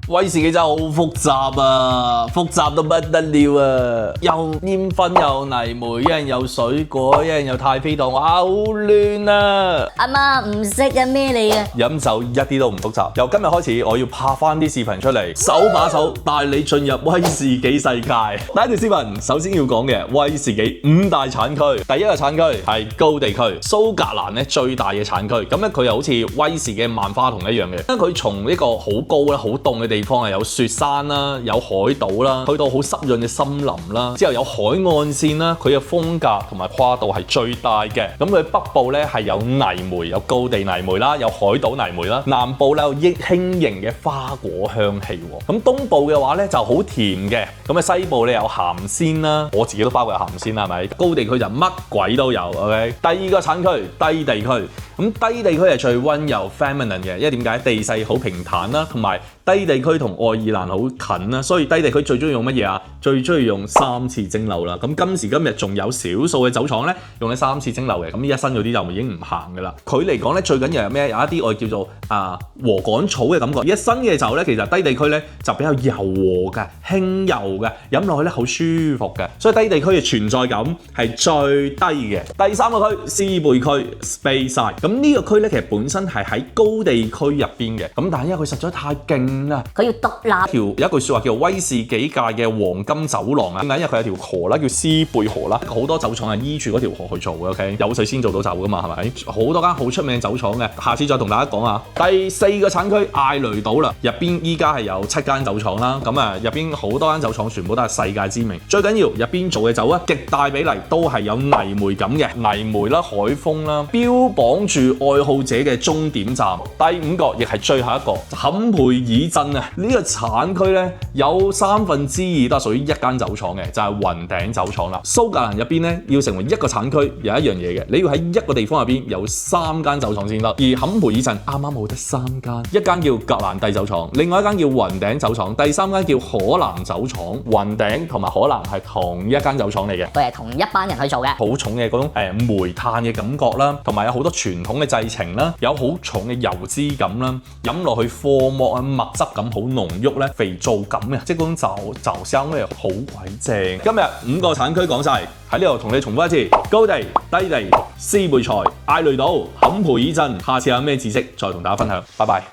威士忌真係好複雜啊，複雜到不得了啊！又煙熏又泥煤，一陣又水果，一陣又太妃糖，哇，好亂啊！阿媽唔識啊，咩嚟嘅？飲酒一啲都唔複雜。由今日開始，我要拍翻啲視頻出嚟，手把手帶你進入威士忌世界。第一條視頻首先要講嘅威士忌5大產區，第一個產區係高地區，蘇格蘭咧最大嘅產區。咁咧佢又好似威士忌萬花筒一樣嘅，因為佢從呢個好高咧、好凍嘅地方係有雪山啦、有海島啦，去到好濕潤嘅森林啦，之後有海岸線啦，佢嘅風格同埋跨度係最大嘅。咁佢北部咧係有泥煤，有高地泥煤啦，有海島泥煤啦，南部咧有輕盈嘅花果香氣。咁東部嘅話咧就好甜嘅，咁啊西部咧有鹹鮮啦，我自己都包括有鹹鮮啦，係咪？高地區就乜鬼都有。OK， 第二個產區低地區，咁低地區係最溫柔 feminine 嘅，因為點解？地勢好平坦啦，同埋低地區同愛爾蘭好近啦，所以低地區最中意用乜嘢啊？最中意用3次蒸餾啦。咁今時今日仲有少數嘅酒廠咧用呢3次蒸餾嘅，咁呢一新嗰啲就已經唔行噶啦。佢嚟講咧最緊要係咩？有一啲我哋叫做禾稈草嘅感覺。一新嘅酒咧其實低地區咧就比較柔和嘅、輕柔嘅，飲落去咧好舒服嘅，所以低地區嘅存在感係最低嘅。第三個區斯貝區 Speyside， 咁呢個區咧其實本身係喺高地區入邊嘅，咁但係因為佢實在太勁啦，佢要獨立。有一句説話叫威士忌界嘅黃金走廊啊，點解？因為佢有條河啦，叫斯貝河啦，好多酒廠係依住嗰條河去做嘅。OK， 有水先做到酒噶嘛，係咪？好多間好出名嘅酒廠嘅，下次再同大家講下。第4個產區艾雷島啦，入邊依家係有7間酒廠啦，咁啊入邊好多間酒廠全部都係世界知名。最緊要入邊做嘅酒啊，極大比例都係有泥煤感嘅，泥煤啦、海風啦，標榜住愛好者嘅終點站。第5個亦係最後一個坎培爾鎮啊，呢個產區咧有2/3都係屬於一間酒廠嘅，就係雲頂酒廠啦。蘇格蘭入邊咧要成為一個產區，有一樣嘢嘅，你要喺一個地方入邊有3間酒廠先得。而坎培爾鎮啱啱好得3間，一間叫格蘭蒂酒廠，另外一間叫雲頂酒廠，第3間叫可蘭酒廠。雲頂同埋可蘭係同一間酒廠嚟嘅，佢係同一班人去做嘅，好重嘅嗰種煤炭嘅感覺啦，同埋有好多傳統嘅製程啦，有好重嘅油脂感啦，飲落去貨膜啊麥汁感好濃郁咧，肥皂感嘅，即係嗰種酒香咧好鬼正。今日5個產區講晒，喺呢度同你重複一次：高地、低地、斯貝塞、艾雷島、坎培爾鎮。下次有咩知識再同大家分享。拜拜。